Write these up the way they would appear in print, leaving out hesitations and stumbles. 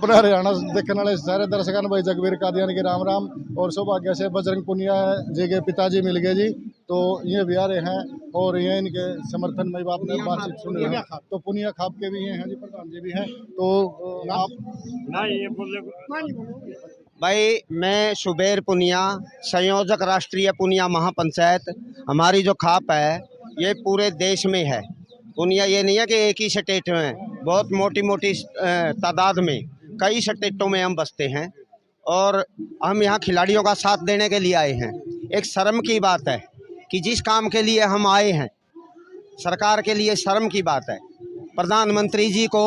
अपना हरियाणा देखने वाले सारे दर्शकों भाई जगवीर कादियानी के राम राम। और सौभाग्य से बजरंग पुनिया जी के पिताजी मिल गए जी, तो ये भी आ रहे हैं और ये इनके समर्थन में बात सुन रहे हैं। तो पुनिया खाप के भी ये हैं जी, प्रधान जी भी हैं। तो आप भाई, मैं शुबेर पुनिया, संयोजक राष्ट्रीय पुनिया महापंचायत। हमारी जो खाप है ये पूरे देश में है। पुनिया ये नहीं है कि एक ही स्टेट में, बहुत मोटी मोटी तादाद में कई स्टेटों में हम बसते हैं और हम यहाँ खिलाड़ियों का साथ देने के लिए आए हैं। एक शर्म की बात है कि जिस काम के लिए हम आए हैं, सरकार के लिए शर्म की बात है। प्रधानमंत्री जी को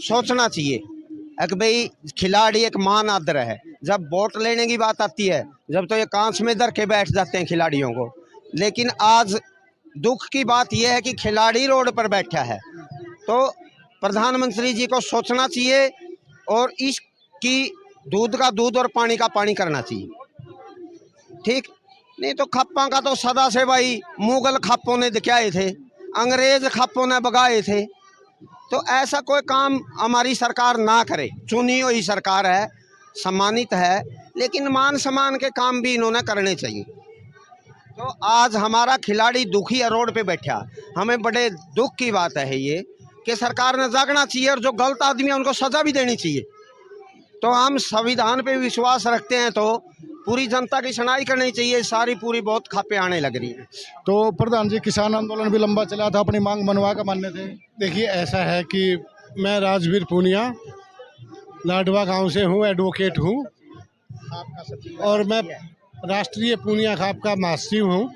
सोचना चाहिए कि भाई खिलाड़ी एक मान आदर है। जब वोट लेने की बात आती है, जब तो ये कांच में धर के बैठ जाते हैं खिलाड़ियों को। लेकिन आज दुख की बात यह है कि खिलाड़ी रोड पर बैठा है। तो प्रधानमंत्री जी को सोचना चाहिए और इसकी दूध का दूध और पानी का पानी करना चाहिए, ठीक? नहीं तो खप्पा का तो सदा से भाई मुगल खापों ने दिखाए थे, अंग्रेज खापों ने भगाए थे। तो ऐसा कोई काम हमारी सरकार ना करे। चुनी हुई सरकार है, सम्मानित है, लेकिन मान सम्मान के काम भी इन्होंने करने चाहिए। तो आज हमारा खिलाड़ी दुखी रोड पे बैठा, हमें बड़े दुख की बात है ये कि सरकार ने जागना चाहिए और जो गलत आदमी है उनको सजा भी देनी चाहिए। तो हम संविधान पे विश्वास रखते हैं, तो पूरी जनता की सुनाई करनी चाहिए। सारी पूरी बहुत खापे आने लग रही है। तो प्रधान जी, किसान आंदोलन भी लंबा चला था, अपनी मांग मनवा का मानने थे। देखिए, ऐसा है कि मैं राजवीर पुनिया लाडवा गांव से हूँ, एडवोकेट हूँ और मैं राष्ट्रीय पुनिया खाप का महासचिव हूँ।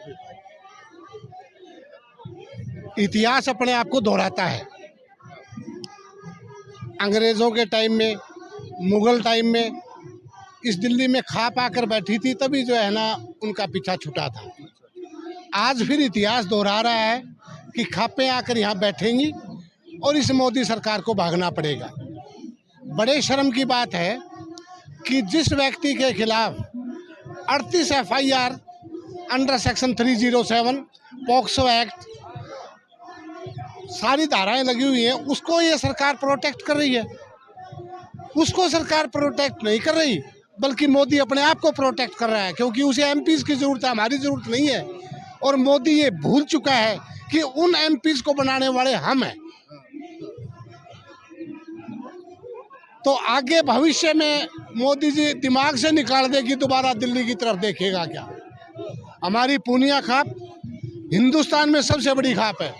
इतिहास अपने आप को दोहराता है। अंग्रेज़ों के टाइम में, मुगल टाइम में इस दिल्ली में खाप आकर बैठी थी, तभी जो है ना उनका पीछा छूटा था। आज फिर इतिहास दोहरा रहा है कि खापें आकर यहाँ बैठेंगी और इस मोदी सरकार को भागना पड़ेगा। बड़े शर्म की बात है कि जिस व्यक्ति के खिलाफ 38 FIR under section 307 POCSO act सारी धाराएं लगी हुई हैं, उसको ये सरकार प्रोटेक्ट कर रही है। उसको सरकार प्रोटेक्ट नहीं कर रही, बल्कि मोदी अपने आप को प्रोटेक्ट कर रहा है, क्योंकि उसे MPs की ज़रूरत है, हमारी ज़रूरत नहीं है। और मोदी ये भूल चुका है कि उन MPs को बनाने वाले हम हैं। तो आगे भविष्य में मोदी जी दिमाग से निकाल दे कि दोबारा दिल्ली की तरफ देखेगा क्या। हमारी पुनिया खाप हिंदुस्तान में सबसे बड़ी खाप है।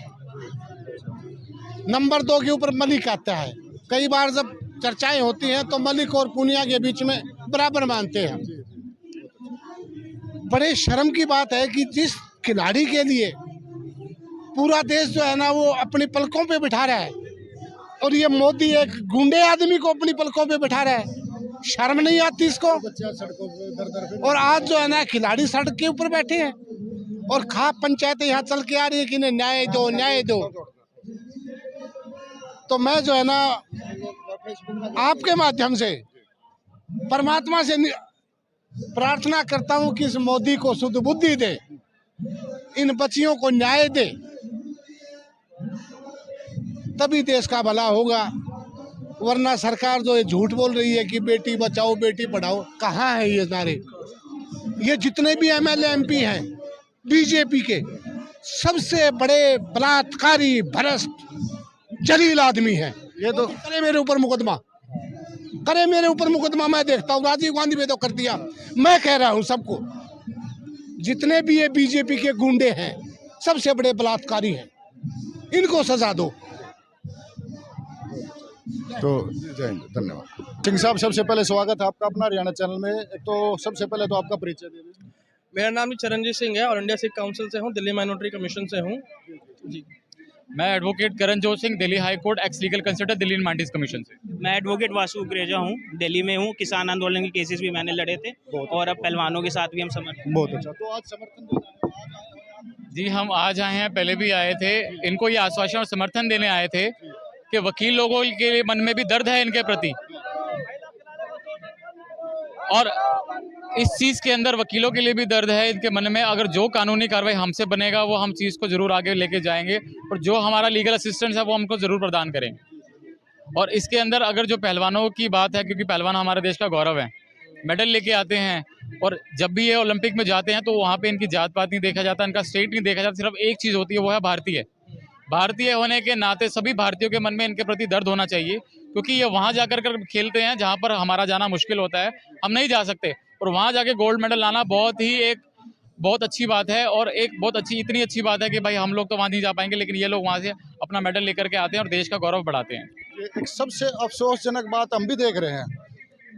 नंबर 2 के ऊपर मलिक आता है। कई बार जब चर्चाएं होती हैं तो मलिक और पुनिया के बीच में बराबर मानते हैं। बड़े शर्म की बात है कि जिस खिलाड़ी के लिए पूरा देश जो है ना वो अपनी पलकों पे बिठा रहा है, और ये मोदी एक गुंडे आदमी को अपनी पलकों पे बिठा रहा है। शर्म नहीं आती इसको। और आज जो है ना खिलाड़ी सड़क के ऊपर बैठे हैं और खाप पंचायतें यहाँ चल के आ रही है कि न्याय दो, न्याय दो। तो मैं जो है ना आपके माध्यम से परमात्मा से प्रार्थना करता हूँ कि इस मोदी को शुद्ध बुद्धि दे, इन बच्चियों को न्याय दे, तभी देश का भला होगा। वरना सरकार जो ये झूठ बोल रही है कि बेटी बचाओ बेटी पढ़ाओ, कहाँ है ये नारे? ये जितने भी MLA MP हैं बीजेपी के, सबसे बड़े बलात्कारी भ्रष्ट जलील आदमी है। ये तो करे मेरे ऊपर मुकदमा, करे मेरे ऊपर मुकदमा। मैं देखता हूँ, राजीव गांधी ने तो कर दिया। मैं कह रहा हूँ सबको, जितने भी ये बीजेपी के गुंडे हैं, सबसे बड़े बलात्कारी हैं, इनको सजा दो। तो जय हिंद, धन्यवाद। सिंह साहब, सबसे पहले स्वागत है आपका अपना हरियाणा चैनल में। तो सबसे पहले तो आपका परिचय दे दीजिए। मेरा नाम चरणजीत सिंह है और इंडिया सिख काउंसिल से हूँ, दिल्ली माइनॉरिटी कमीशन से हूँ जी। मैं advocate Karanjot Singh, Delhi high court x legal consultant, Delhi minorities commission से। मैं एडवोकेट वासु उग्रेजा हूँ, दिल्ली में हूँ। किसान आंदोलन के केसेस भी मैंने लड़े थे और अब पहलवानों के साथ भी हम समर्थन। बहुत अच्छा। तो आज समर्थन जी, हम आज आए हैं, पहले भी आए थे। इनको ये आश्वासन और समर्थन देने आए थे कि वकील लोगों के मन में भी दर्द है इनके प्रति, और इस चीज़ के अंदर वकीलों के लिए भी दर्द है इनके मन में। अगर जो कानूनी कार्रवाई हमसे बनेगा वो हम चीज़ को ज़रूर आगे लेके जाएंगे, और जो हमारा लीगल असिस्टेंस है वो हमको ज़रूर प्रदान करेंगे। और इसके अंदर अगर जो पहलवानों की बात है, क्योंकि पहलवान हमारे देश का गौरव है, मेडल लेके आते हैं, और जब भी ये ओलंपिक में जाते हैं तो वहाँ पे इनकी जात पात नहीं देखा जाता, इनका स्टेट नहीं देखा जाता, सिर्फ एक चीज़ होती है, वो है भारतीय। भारतीय होने के नाते सभी भारतीयों के मन में इनके प्रति दर्द होना चाहिए, क्योंकि ये वहाँ जाकर कर खेलते हैं जहाँ पर हमारा जाना मुश्किल होता है, हम नहीं जा सकते, और वहाँ जाके गोल्ड मेडल लाना बहुत अच्छी बात है, और एक बहुत अच्छी, इतनी अच्छी बात है कि भाई हम लोग तो वहाँ नहीं जा पाएंगे, लेकिन ये लोग वहाँ से अपना मेडल लेकर के आते हैं और देश का गौरव बढ़ाते हैं। ये एक सबसे अफसोसजनक बात हम भी देख रहे हैं,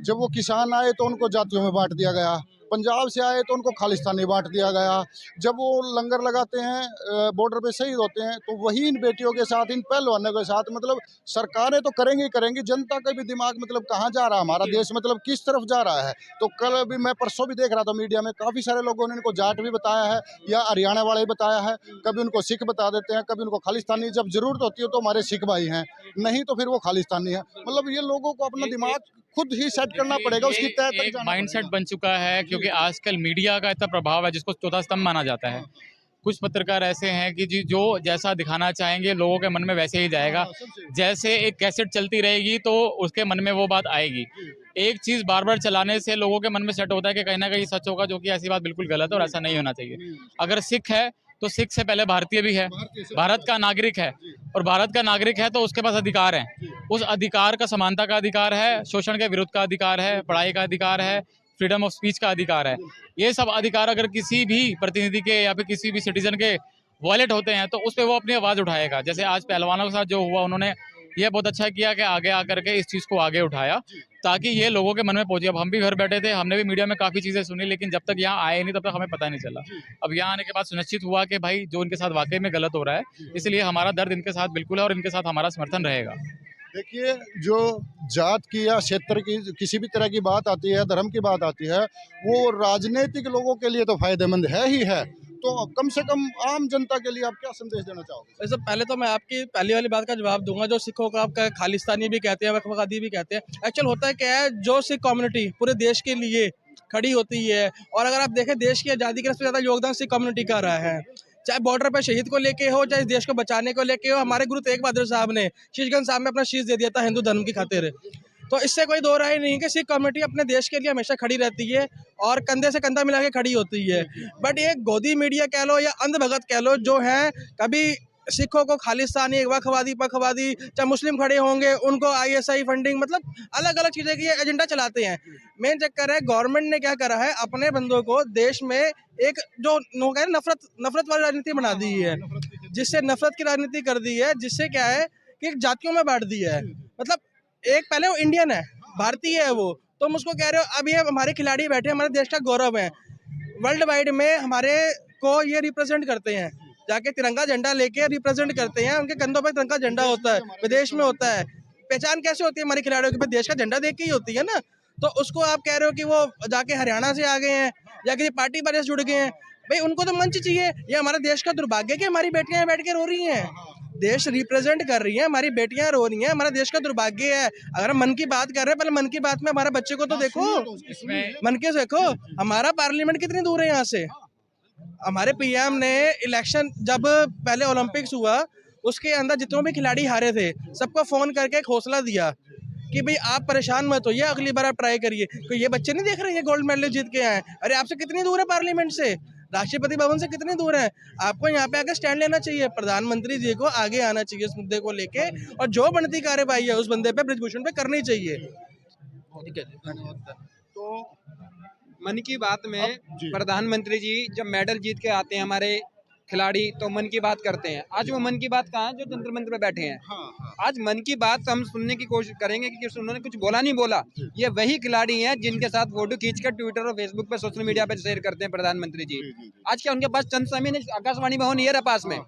जब वो किसान आए तो उनको जातियों में बांट दिया गया, पंजाब से आए तो उनको खालिस्तानी बांट दिया गया, जब वो लंगर लगाते हैं बॉर्डर पे शहीद होते हैं तो वही इन बेटियों के साथ, इन पहलवानों के साथ, मतलब सरकारें तो करेंगी ही करेंगी, जनता का भी दिमाग मतलब कहाँ जा रहा है, हमारा देश मतलब किस तरफ जा रहा है। तो कल भी मैं परसों भी देख रहा था मीडिया में, काफ़ी सारे लोगों ने इनको जाट भी बताया है या हरियाणा वाले भी बताया है, कभी उनको सिख बता देते हैं, कभी उनको खालिस्तानी, जब जरूरत होती है तो हमारे सिख भाई हैं, नहीं तो फिर वो खालिस्तानी है। मतलब ये लोगों को अपना दिमाग खुद ही सेट करना पड़ेगा, उसकी तय तक जाना माइंडसेट पड़ेगा। बन चुका है, क्योंकि आजकल मीडिया का इतना प्रभाव है जिसको चौथा स्तंभ माना जाता है। कुछ पत्रकार ऐसे हैं कि जी जो जैसा दिखाना चाहेंगे लोगों के मन में वैसे ही जाएगा, जैसे एक कैसेट चलती रहेगी तो उसके मन में वो बात आएगी। एक चीज़ बार बार चलाने से लोगों के मन में सेट होता है कि कहीं ना कहीं सच होगा, जो कि ऐसी बात बिल्कुल गलत है और ऐसा नहीं होना चाहिए। अगर सिख है तो सिख से पहले भारतीय भी है, भारत का नागरिक है, और भारत का नागरिक है तो उसके पास अधिकार है। उस अधिकार का समानता का अधिकार है, शोषण के विरुद्ध का अधिकार है, पढ़ाई का अधिकार है, फ्रीडम ऑफ स्पीच का अधिकार है। ये सब अधिकार अगर किसी भी प्रतिनिधि के या फिर किसी भी सिटीजन के वॉलेट होते हैं तो उस पर वो अपनी आवाज़ उठाएगा। जैसे आज पहलवानों के साथ जो हुआ, उन्होंने ये बहुत अच्छा किया कि आगे आकर के इस चीज़ को आगे उठाया ताकि ये लोगों के मन में पहुंचे। अब हम भी घर बैठे थे, हमने भी मीडिया में काफ़ी चीज़ें सुनी, लेकिन जब तक यहाँ आए नहीं तब तक हमें पता नहीं चला। अब यहाँ आने के बाद सुनिश्चित हुआ कि भाई जो इनके साथ वाकई में गलत हो रहा है, इसलिए हमारा दर्द इनके साथ बिल्कुल है और इनके साथ हमारा समर्थन रहेगा। देखिए, जो जात की या क्षेत्र की किसी भी तरह की बात आती है, धर्म की बात आती है, वो राजनीतिक लोगों के लिए तो फायदेमंद है ही है, तो कम से कम आम जनता के लिए आप क्या संदेश देना चाहोगे? वैसे पहले तो मैं आपकी पहली वाली बात का जवाब दूंगा, जो सिखों का आपका खालिस्तानी भी कहते हैं, वक्फवादी भी कहते हैं। एक्चुअल होता है क्या है, जो सिख कम्युनिटी पूरे देश के लिए खड़ी होती है, और अगर आप देखें देश की आज़ादी के सबसे ज़्यादा योगदान सिख कम्युनिटी का रहा है, चाहे बॉर्डर पर शहीद को लेके हो, चाहे देश को बचाने को लेके हो। हमारे गुरु तेग बहादुर साहब ने शीशगंज साहब में अपना शीश दे दिया था हिंदू धर्म की खातिर। तो इससे कोई दो राय नहीं कि सिख कम्युनिटी अपने देश के लिए हमेशा खड़ी रहती है और कंधे से कंधा मिला के खड़ी होती है। बट ये गोदी मीडिया कह लो या अंधभगत कह लो, जो है कभी सिखों को खालिस्तानी, वक्फवादी, पखवादी, चाहे मुस्लिम खड़े होंगे उनको ISI फंडिंग, मतलब अलग अलग चीज़ें की एजेंडा चलाते हैं। मेन चक्कर है गवर्नमेंट ने क्या करा है, अपने बंदों को देश में एक जो नफरत वाली राजनीति बना दी है, जिससे नफरत की राजनीति कर दी है, जिससे क्या है कि जातियों में बांट दी है। मतलब एक पहले वो इंडियन है, भारतीय है वो, तुम उसको कह रहे हो अब ये हमारे खिलाड़ी बैठे हमारे देश का गौरव है, वर्ल्ड वाइड में हमारे को ये रिप्रेजेंट करते हैं, जाके तिरंगा झंडा लेके रिप्रेजेंट करते हैं, उनके कंधों पर तिरंगा झंडा होता है, विदेश में होता है। पहचान कैसे होती है हमारे खिलाड़ियों की? देश का झंडा देख के ही होती है ना। तो उसको आप कह रहे हो कि वो जाके हरियाणा से आ गए हैं या किसी पार्टी वाले से जुड़ गए हैं, भाई उनको तो मंच चाहिए। ये हमारे देश का दुर्भाग्य है कि हमारी बेटियां बैठ के रो रही हैं, देश रिप्रेजेंट कर रही हैं, हमारी बेटियां रो रही हैं, हमारा देश का दुर्भाग्य है। अगर हम मन की बात कर रहे हैं, पहले मन की बात में हमारे बच्चे को तो देखो, मन के देखो हमारा पार्लियामेंट कितनी दूर है यहाँ से। हमारे PM ने इलेक्शन जब पहले ओलंपिक्स हुआ, उसके अंदर जितने भी खिलाड़ी हारे थे सबको फ़ोन करके एक हौसला दिया कि भाई आप परेशान मत होइए, अगली बार आप ट्राई करिए। कोई ये बच्चे नहीं देख रहे हैं गोल्ड मेडल जीत के आए, अरे आपसे कितनी दूर है पार्लियामेंट से, राष्ट्रपति भवन से कितनी दूर है। आपको यहाँ पे आकर स्टैंड लेना चाहिए, प्रधानमंत्री जी को आगे आना चाहिए इस मुद्दे को लेके, और जो बनती कार्रवाई है उस बंदे पे, बृजभूषण पे करनी चाहिए। ठीक है। तो मन की बात में प्रधानमंत्री जी जब मेडल जीत के आते हैं हमारे खिलाड़ी, तो मन की बात करते हैं। आज वो मन की बात कहाँ है जो जंतर मंत्र पे बैठे हैं। आज मन की बात हम सुनने की कोशिश करेंगे कि उन्होंने कुछ बोला नहीं बोला। ये वही खिलाड़ी हैं जिनके साथ फोटो खींचकर ट्विटर और फेसबुक पे, सोशल मीडिया पे शेयर करते हैं प्रधानमंत्री जी। आज क्या उनके पास चंद समय नहीं, आकाशवाणी भवन ये रहा पास में,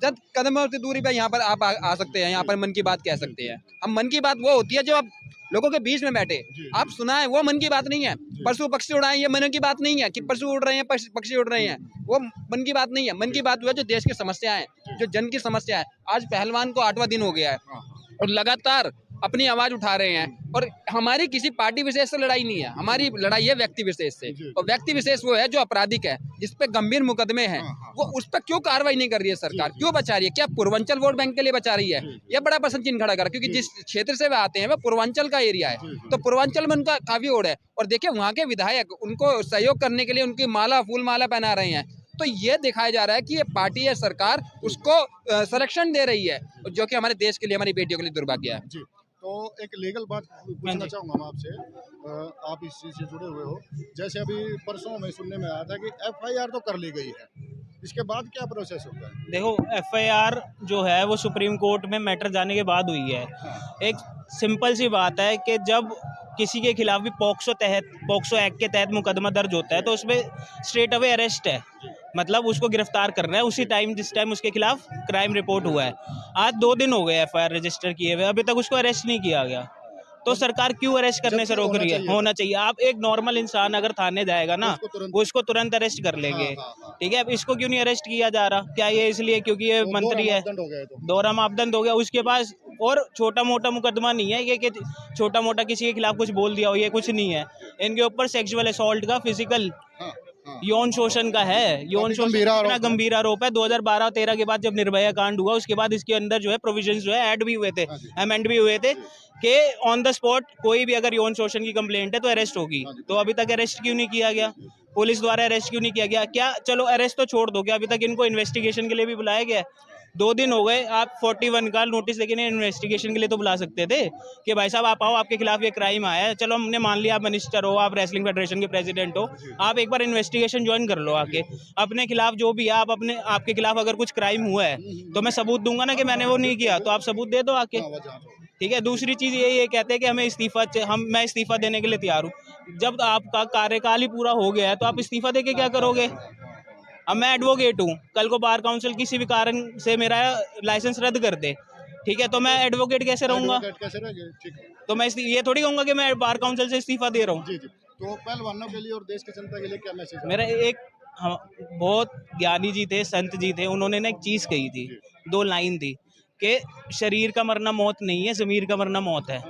जब कदमों की दूरी पे यहाँ पर आप आ सकते हैं, यहाँ पर मन की बात कह सकते हैं। अब मन की बात वो होती है जो आप लोगों के बीच में बैठे आप सुनाएं, वो मन की बात नहीं है। पशु पक्षी उड़ाएं, ये मन की बात नहीं है कि पशु उड़ रहे हैं, पक्षी उड़ रहे हैं, वो मन की बात नहीं है। मन की बात हुआ जो देश की समस्या है, जो जन की समस्या है। आज पहलवान को 8वां दिन हो गया है और लगातार अपनी आवाज उठा रहे हैं। और हमारी किसी पार्टी विशेष से लड़ाई नहीं है, हमारी लड़ाई है व्यक्ति विशेष से। और व्यक्ति विशेष वो है जो आपराधिक है, जिस पे गंभीर मुकदमे हैं, वो उस पर क्यों कार्रवाई नहीं कर रही है सरकार, क्यों बचा रही है? क्या पूर्वांचल वोट बैंक के लिए बचा रही है? यह बड़ा प्रश्न चिन्ह खड़ा कर, क्योंकि जिस क्षेत्र से वे आते हैं वह पूर्वांचल का एरिया है, तो पूर्वांचल में उनका काफी ओढ़ है। और देखिए वहाँ के विधायक उनको सहयोग करने के लिए उनकी माला फूल माला पहना रहे हैं। तो ये दिखाया जा रहा है कि ये पार्टी है, सरकार उसको संरक्षण दे रही है, जो कि हमारे देश के लिए, हमारी बेटियों के लिए दुर्भाग्य है। जी, तो एक लीगल बात पूछना चाहूँगा मैं आपसे, आप इस चीज़ से जुड़े हुए हो। जैसे अभी परसों में सुनने में आया था कि एफआईआर तो कर ली गई है, इसके बाद क्या प्रोसेस होता है? देखो, एफआईआर जो है वो सुप्रीम कोर्ट में मैटर जाने के बाद हुई है। एक सिंपल सी बात है कि जब किसी के खिलाफ भी पॉक्सो एक्ट के तहत मुकदमा दर्ज होता है तो उसमें स्ट्रेट अवे अरेस्ट है, मतलब उसको गिरफ्तार करना है उसी टाइम जिस टाइम उसके खिलाफ क्राइम रिपोर्ट हुआ है। आज 2 दिन हो गए एफआईआर रजिस्टर किए हुए, अभी तक उसको अरेस्ट नहीं किया गया। तो सरकार क्यों अरेस्ट करने से रोक रही है? होना चाहिए। आप एक नॉर्मल इंसान अगर थाने जाएगा ना, वो इसको तुरंत अरेस्ट कर लेंगे, ठीक है। अब इसको क्यों नहीं अरेस्ट किया जा रहा? क्या ये इसलिए क्योंकि ये मंत्री है? दोहरा मापदंड हो गया। उसके पास और छोटा मोटा मुकदमा नहीं है ये कि छोटा मोटा किसी के खिलाफ कुछ बोल दिया हो, ये कुछ नहीं है। इनके ऊपर सेक्सुअल असॉल्ट का, फिजिकल यौन शोषण का है, यौन शोषण इतना गंभीर आरोप है। 2012-13 के बाद जब निर्भया कांड हुआ, उसके बाद इसके अंदर जो है प्रोविजंस जो है ऐड भी हुए थे, अमेंड भी हुए थे कि ऑन द स्पॉट कोई भी अगर यौन शोषण की कंप्लेंट है तो अरेस्ट होगी। तो अभी तक अरेस्ट क्यों नहीं किया गया? पुलिस द्वारा अरेस्ट क्यों नहीं किया गया? क्या चलो अरेस्ट तो छोड़ दो, क्या अभी तक इनको इन्वेस्टिगेशन के लिए भी बुलाया गया? 2 दिन हो गए, आप 41 का नोटिस लेके इन्वेस्टिगेशन के लिए तो बुला सकते थे कि भाई साहब आप आओ, आपके खिलाफ ये क्राइम आया है। चलो हमने मान लिया आप मिनिस्टर हो, आप रेसलिंग फेडरेशन के प्रेसिडेंट हो, आप एक बार इन्वेस्टिगेशन ज्वाइन कर लो आके। अपने खिलाफ जो भी है, आपके खिलाफ अगर कुछ क्राइम हुआ है तो मैं सबूत दूंगा ना कि मैंने वो नहीं किया, तो आप सबूत दे दो आके, ठीक है। दूसरी चीज़ ये कहते हैं कि हमें मैं इस्तीफा देने के लिए तैयार हूँ। जब आपका कार्यकाल ही पूरा हो गया है तो आप इस्तीफा दे के क्या करोगे? अब मैं एडवोकेट हूँ, कल को बार काउंसिल किसी भी कारण से मेरा लाइसेंस रद्द कर दे, ठीक है, तो मैं एडवोकेट कैसे रहूँगा? तो मैं ये थोड़ी कहूँगा कि मैं बार काउंसिल से इस्तीफा दे रहा हूँ। जी जी, तो पहलवानों के लिए और देश की जनता के लिए क्या मैसेज है? मेरा एक बहुत ज्ञानी जी थे, संत जी थे, उन्होंने ना एक चीज़ कही थी, 2 लाइन थी कि शरीर का मरना मौत नहीं है, ज़मीर का मरना मौत है,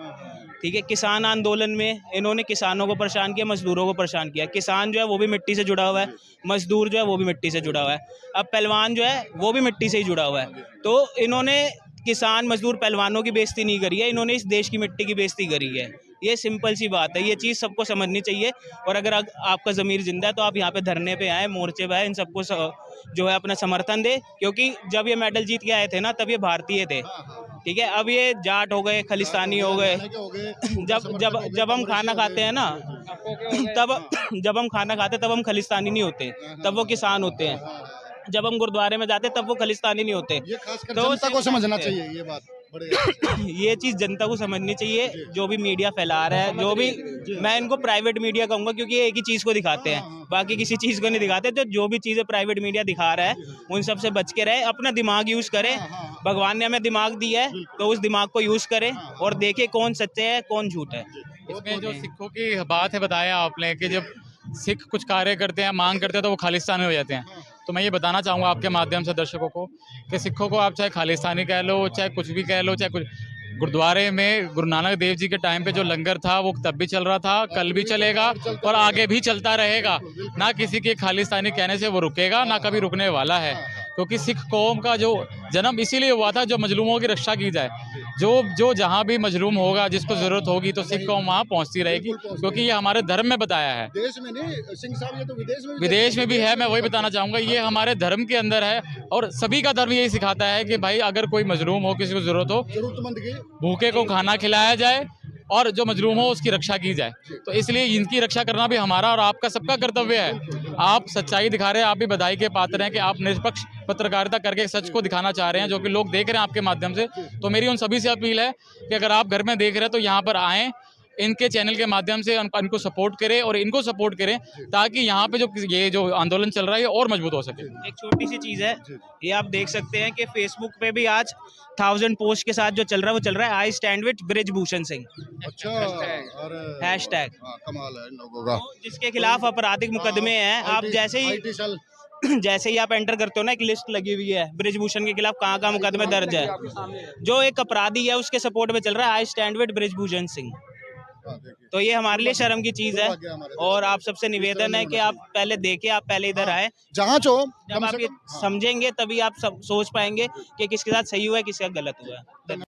ठीक है। किसान आंदोलन में इन्होंने किसानों को परेशान किया, मजदूरों को परेशान किया। किसान जो है वो भी मिट्टी से जुड़ा हुआ है, मजदूर जो है वो भी मिट्टी से जुड़ा हुआ है, अब पहलवान जो है वो भी मिट्टी से ही जुड़ा हुआ है। तो इन्होंने किसान मजदूर पहलवानों की बेइज्जती नहीं करी है, इन्होंने इस देश की मिट्टी की बेइज्जती करी है। ये सिंपल सी बात है, ये चीज़ सबको समझनी चाहिए। और अगर आपका ज़मीर जिंदा है तो आप यहाँ पे धरने पे आए, मोर्चे पे आए, इन सबको जो है अपना समर्थन दे, क्योंकि जब ये मेडल जीत के आए थे ना तब ये भारतीय थे, ठीक है। अब ये जाट हो गए, खालिस्तानी हो गए। जब हम खाना खाते हैं ना, जब हम खाना खाते तब हम खालिस्तानी नहीं होते, तब वो किसान होते हैं। जब हम गुरुद्वारे में जाते तब वो खालिस्तानी नहीं होते। ये खासकर जनता को समझना चाहिए ये बात। ये चीज़ जनता को समझनी चाहिए। जो भी मीडिया फैला रहा है, जो भी, मैं इनको प्राइवेट मीडिया कहूँगा क्योंकि ये एक ही चीज़ को दिखाते हैं, बाकी किसी चीज़ को नहीं दिखाते। तो जो भी चीज़ें प्राइवेट मीडिया दिखा रहा है उन सब से बच के रहे, अपना दिमाग यूज़ करें। भगवान ने हमें दिमाग दिया है तो उस दिमाग को यूज़ करें और देखें कौन सच्चे है कौन झूठ है। इसमें जो सिखों की बात है बताया आपने कि जब सिख कुछ कार्य करते हैं, मांग करते हैं तो वो खालिस्तानी हो जाते हैं। तो मैं ये बताना चाहूँगा आपके माध्यम से दर्शकों को कि सिखों को आप चाहे खालिस्तानी कह लो, चाहे कुछ भी कह लो, चाहे कुछ, गुरुद्वारे में गुरु नानक देव जी के टाइम पे जो लंगर था वो तब भी चल रहा था, कल भी चलेगा और आगे भी चलता रहेगा। ना किसी के खालिस्तानी कहने से वो रुकेगा, ना कभी रुकने वाला है, क्योंकि सिख कौम का जो जन्म इसीलिए हुआ था जो मजलूमों की रक्षा की जाए। जो जहाँ भी मजलूम होगा, जिसको ज़रूरत होगी, तो सिख कौम वहाँ पहुँचती रहेगी, क्योंकि ये हमारे धर्म में बताया है। देश में नहीं, सिंह साहब, ये तो विदेश में भी है। मैं वही बताना चाहूँगा, ये हमारे धर्म के अंदर है और सभी का धर्म यही सिखाता है कि भाई अगर कोई मजलूम हो, किसी को ज़रूरत हो, जरूरतमंद की भूखे को खाना खिलाया जाए और जो मजलूम हो उसकी रक्षा की जाए। तो इसलिए इनकी रक्षा करना भी हमारा और आपका सबका कर्तव्य है। आप सच्चाई दिखा रहे हैं, आप भी बधाई के पात्र हैं कि आप निष्पक्ष पत्रकारिता करके सच को दिखाना चाह रहे हैं, जो कि लोग देख रहे हैं आपके माध्यम से। तो मेरी उन सभी से अपील है कि अगर आप घर में देख रहे हैं तो यहाँ पर आएँ, इनके चैनल के माध्यम से इनको सपोर्ट करें और इनको सपोर्ट करें, ताकि यहाँ पे जो आंदोलन चल रहा है और मजबूत हो सके। एक छोटी सी चीज़ है, ये आप देख सकते हैं कि फेसबुक पे भी आज 1000 पोस्ट के साथ जो चल रहा है वो चल रहा है, I stand with Brijbhushan Singh. अच्छा, हैशटैग कमाल है इन लोगों का। जिसके खिलाफ आपराधिक मुकदमे हैं, आप जैसे ही जैसे ही आप एंटर करते हो ना, एक लिस्ट लगी हुई है ब्रिजभूषण के खिलाफ कहाँ कहाँ मुकदमे दर्ज है। जो एक अपराधी है उसके सपोर्ट में चल रहा है, I stand with Brijbhushan Singh. तो ये हमारे लिए शर्म की चीज है और आप सबसे निवेदन है कि आप पहले देखें, आप पहले इधर आए। जांच हो, जब आप ये समझेंगे तभी आप सब सोच पाएंगे कि किसके साथ सही हुआ है, किसके साथ गलत हुआ है।